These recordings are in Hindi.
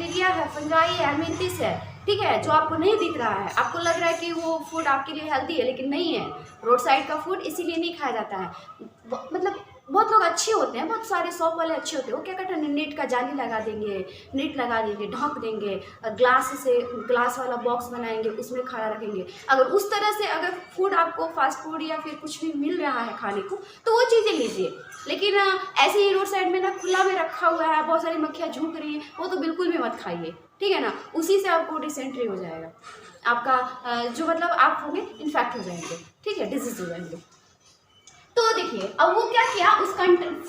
बैक्टीरिया है, फंजाई है, एल्मिंथिस है, ठीक है, जो आपको नहीं दिख रहा है। आपको लग रहा है कि वो फूड आपके लिए हेल्दी है, लेकिन नहीं है। रोड साइड का फूड इसीलिए नहीं खाया जाता है। मतलब बहुत लोग अच्छे होते हैं, बहुत सारे शॉप वाले अच्छे होते हैं, वो क्या करते हैं, नेट का जाली लगा देंगे, नेट लगा देंगे, ढक देंगे, ग्लास वाला बॉक्स बनाएंगे, उसमें खाना रखेंगे। अगर उस तरह से अगर फूड आपको फास्ट फूड या फिर कुछ भी मिल रहा है खाने को, तो वो चीज़ें लीजिए। लेकिन ऐसे ही रोड साइड में ना खुला में रखा हुआ है, बहुत सारी मक्खियाँ झूक रही हैं, वो तो बिल्कुल भी मत खाइए, ठीक है ना। उसी से आपको डिसेंट्री हो जाएगा, आपका जो मतलब आप होंगे इन्फेक्ट हो जाएंगे, ठीक है, डिजीज हो जाएंगे। तो देखिए अब वो क्या किया, उस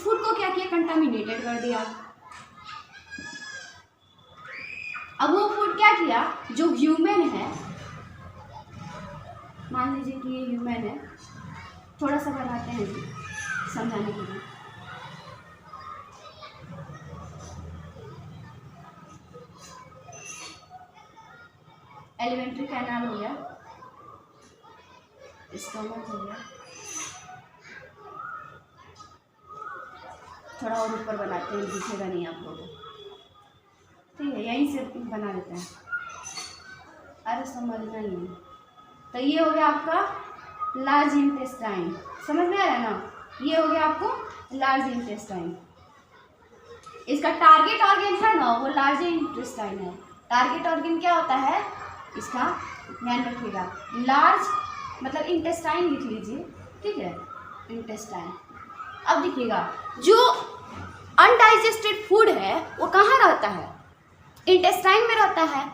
फूड को क्या किया, कंटामिनेटेड कर दिया। अब वो फूड क्या किया, जो ह्यूमन है, मान लीजिए कि ये ह्यूमन है, थोड़ा सा बनाते हैं जी समझाने के लिए। एलिमेंट्री कैनाल हो गया, स्टोमक हो गया, थोड़ा और ऊपर बनाते हैं, दिखेगा नहीं आप लोगों को, ठीक है, यहीं से बना देते हैं, अरे समझना ही नहीं। तो ये हो गया आपका लार्ज इंटेस्टाइन, समझ में आ रहा है ना, ये हो गया आपको लार्ज इंटेस्टाइन। इसका टारगेट ऑर्गन है ना, वो लार्ज इंटेस्टाइन है। टारगेट ऑर्गन क्या होता है इसका, ध्यान रखिएगा, लार्ज मतलब इंटेस्टाइन लिख लीजिए, ठीक है, इंटेस्टाइन। अब देखिएगा जो अनडाइजेस्टेड फूड है वो कहाँ रहता है, इंटेस्टाइन में रहता है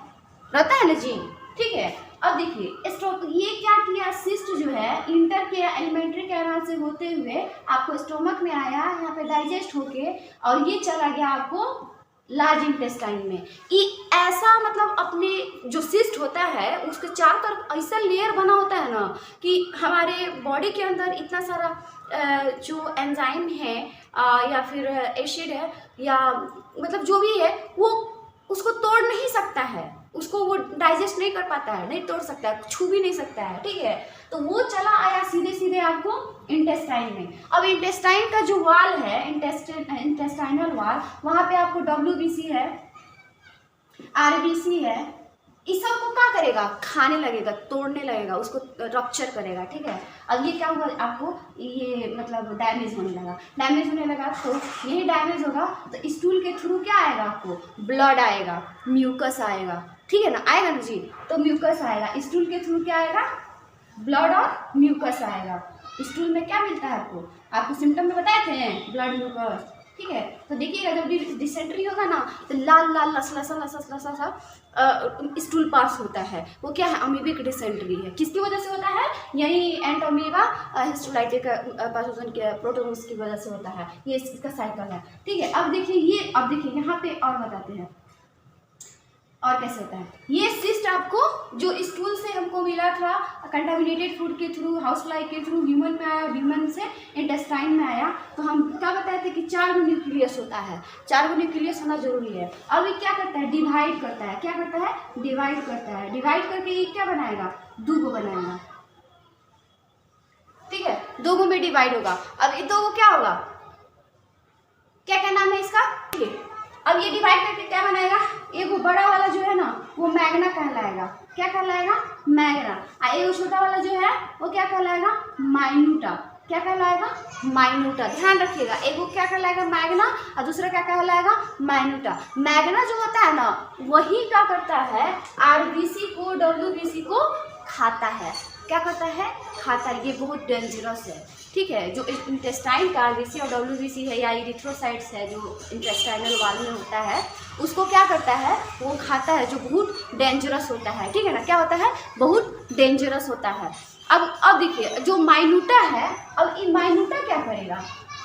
ना जी, ठीक है। अब देखिए स्टोमक, ये क्या किया, सिस्ट जो है इंटर के एलिमेंट्री कैनाल से होते हुए आपको स्टोमक में आया, यहाँ पे डाइजेस्ट होके, और ये चला गया आपको लार्ज इंटेस्टाइन में। ये ऐसा मतलब अपने जो सिस्ट होता है उसके चारों तरफ ऐसा लेयर बना होता है ना कि हमारे बॉडी के अंदर इतना सारा जो एंजाइम है या फिर एसिड है या मतलब जो भी है वो उसको तोड़ नहीं सकता है, उसको वो डाइजेस्ट नहीं कर पाता है, नहीं तोड़ सकता है, छू भी नहीं सकता है, ठीक है। तो वो चला आया सीधे सीधे आपको इंटेस्टाइन में। अब इंटेस्टाइन का जो वाल है, इंटेस्टाइनल वाल, वहाँ पे आपको WBC है, RBC है, इस सब को क्या करेगा, खाने लगेगा, तोड़ने लगेगा, उसको रप्चर करेगा, ठीक है। अब ये क्या हुआ आपको, ये मतलब डैमेज होने लगा, तो यही डैमेज होगा तो स्टूल के थ्रू क्या आएगा आपको, ब्लड आएगा, म्यूकस आएगा, ठीक है ना, आएगा ना जी। तो म्यूकस आएगा, स्टूल के थ्रू क्या आएगा, ब्लड और म्यूकस आएगा। स्टूल में क्या मिलता है आपको सिम्टम में बताए थे, ब्लड म्यूकस, ठीक है। तो देखिएगा जब डिसेंट्री होगा ना तो लाल लाल लसा स्टूल पास होता है, वो क्या है, अमीबिक डिसेंट्री है। किसकी वजह से होता है, यही एंटोमीबा हिस्टोलाइटिक पैथोजन के प्रोटोजोन्स की वजह से होता है, ये इसका साइकिल है, ठीक है। अब देखिए यहाँ पे और बताते हैं और कैसे होता है। ये सिस्ट आपको जो स्टूल से हमको मिला था कंटामिनेटेड फूड के थ्रू, हाउस फ्लाई के थ्रू ह्यूमन में आया, ह्यूमन से इंटेस्टाइन में आया, तो हम क्या बताए थे कि 4 न्यूक्लियस होता है, 4 न्यूक्लियस होना जरूरी है। अब ये क्या करता है, डिवाइड करता है, क्या करता है, डिवाइड करता है, डिवाइड करके ये क्या बनाएगा, 2 बनाएगा, ठीक है, 2 में डिवाइड होगा। अब ये 2 क्या होगा, क्या नाम है इसका, अब ये डिवाइड करके क्या बनाएगा, एक वो बड़ा वाला जो है ना वो मैग्ना कहलाएगा, क्या कहलाएगा, मैग्ना। और एक छोटा वाला जो है वो क्या कहलाएगा, माइन्यूटा, क्या कहलाएगा, माइन्यूटा। ध्यान रखिएगा, एक वो क्या कहलाएगा, मैग्ना, और दूसरा क्या कहलाएगा, माइन्यूटा। मैग्ना जो होता है ना वही क्या करता है, RBC को, WBC को खाता है, क्या करता है, खाता है। ये बहुत डेंजरस है, ठीक है। जो इंटेस्टाइन का RBC और WBC है या इरिथ्रोसाइट्स है जो इंटेस्टाइनल वाल में होता है, उसको क्या करता है, वो खाता है, जो बहुत डेंजरस होता है, ठीक है ना, क्या होता है, बहुत डेंजरस होता है। अब देखिए जो माइन्यूटा है, अब ये माइन्यूटा क्या करेगा,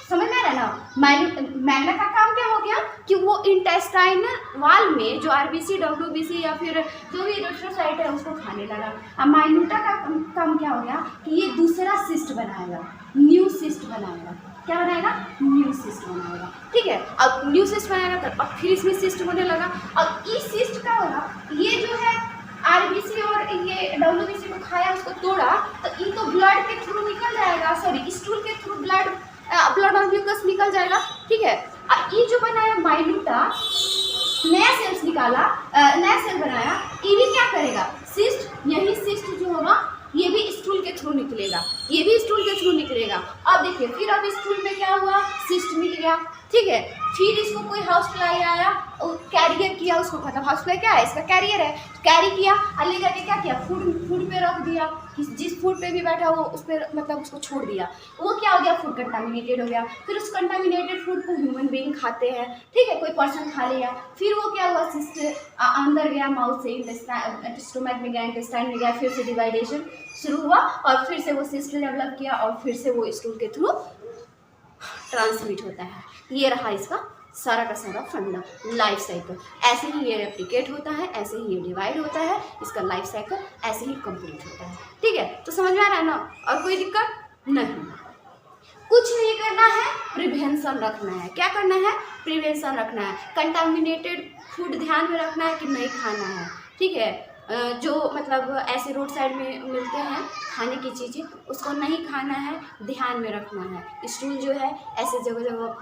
समझ में आ रहा है ना। मैग्ना का काम क्या हो गया कि वो इंटेस्टाइनल वाल में जो RBC, WBC या फिर जो भी इरिथ्रोसाइट है उसको खाने लगा। अब माइन्यूटा का काम क्या हो गया कि ये दूसरा सिस्ट बनाएगा, न्यू सिस्ट बनाएगा, क्या बनाएगा, न्यू सिस्ट बनाएगा, ठीक है। अब न्यू सिस्ट बनाएगा तो अब फिर इसमें सिस्ट होने लगा। अब इस सिस्ट का होगा, ये जो है RBC और ये WBC को खाया, उसको तोड़ा, तो ये तो ब्लड के थ्रू निकल जाएगा, सॉरी स्टूल के थ्रू ब्लड और म्यूकस निकल जाएगा, ठीक है। और ये जो बनाया माइन्यूटा, नया सेल्स निकाला, नया सेल बनाया, ये भी क्या करेगा, सिस्ट, यही सिस्ट जो होगा ये भी स्टूल के थ्रू निकलेगा, ये भी स्टूल के थ्रू निकलेगा। अब देखिए फिर अब स्टूल में क्या हुआ, सिस्ट मिल गया, ठीक है। फिर इसको कोई हाउस फ्लाई आया और कैरियर किया उसको, मतलब हाउस फ्लाई क्या है, इसका कैरियर है, कैरी किया और ले करके क्या किया, फूड पे रख दिया, जिस फूड पे भी बैठा वो उस पर मतलब उसको छोड़ दिया, वो क्या हो गया, फूड कंटामिनेटेड हो गया। फिर उस कंटामिनेटेड फूड को ह्यूमन बीइंग खाते हैं, ठीक है, कोई पर्सन खा लिया, फिर वो क्या हुआ, सिस्ट अंदर गया, माउथ से स्टोमक में गया, इंटेस्टाइन में गया, फिर से डिवाइडेशन शुरू हुआ और फिर से वो सिस्ट डेवलप किया और फिर से वो स्टूल के थ्रू ट्रांसमिट होता है। ये रहा इसका सारा का सारा फंडा, लाइफ साइकिल। ऐसे ही ये रेप्लिकेट होता है, ऐसे ही ये डिवाइड होता है, इसका लाइफ साइकिल ऐसे ही कंप्लीट होता है, ठीक है। तो समझ में आ रहा है ना, और कोई दिक्कत नहीं, कुछ नहीं करना है, प्रिवेंशन रखना है। क्या करना है, प्रिवेंशन रखना है। कंटामिनेटेड फूड ध्यान में रखना है कि नहीं खाना है, ठीक है। जो मतलब ऐसे रोड साइड में मिलते हैं खाने की चीज़ें, उसको नहीं खाना है, ध्यान में रखना है। स्टूल जो है ऐसे जगह जगह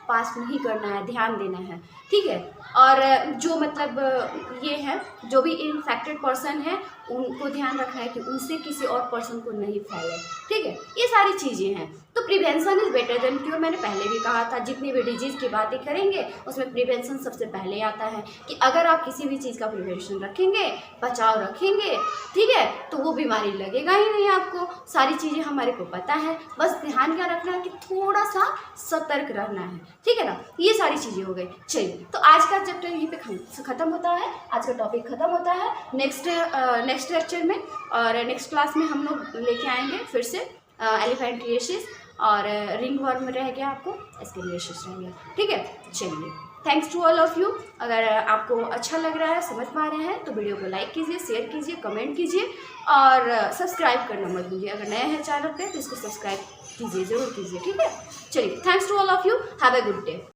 पास नहीं करना है, ध्यान देना है, ठीक है। और जो मतलब ये है, जो भी इन्फेक्टेड पर्सन है उनको ध्यान रखना है कि उनसे किसी और पर्सन को नहीं फैले, ठीक है। ये सारी चीज़ें हैं। तो prevention is better than cure, मैंने पहले भी कहा था, जितनी भी डिजीज़ की बातें करेंगे उसमें प्रिवेंशन सबसे पहले आता है कि अगर आप किसी भी चीज़ का प्रिवेंशन रखेंगे, बचाव रखेंगे, ठीक है, तो वो बीमारी लगेगा ही नहीं आपको। सारी चीज़ें हमारे को पता है, बस ध्यान क्या रखना है कि थोड़ा सा सतर्क रहना है, ठीक है ना। ये सारी चीज़ें हो गई। चलिए, तो आज का चैप्टर यहीं पे ख़त्म होता है, आज का टॉपिक ख़त्म होता है। नेक्स्ट लेक्चर में और नेक्स्ट क्लास में हम लोग लेके आएंगे फिर से एलिफेंटिएसिस और रिंग वर्म रह गया, आपको एस्केरियासिस रह गया, ठीक है। चलिए, thanks to all of you. अगर आपको अच्छा लग रहा है, समझ पा रहे हैं, तो वीडियो को लाइक कीजिए, शेयर कीजिए, कमेंट कीजिए और सब्सक्राइब करना मत भूलिए। अगर नए हैं चैनल पे तो इसको सब्सक्राइब कीजिए, ज़रूर कीजिए, ठीक है। चलिए, thanks to all of you, have a good day.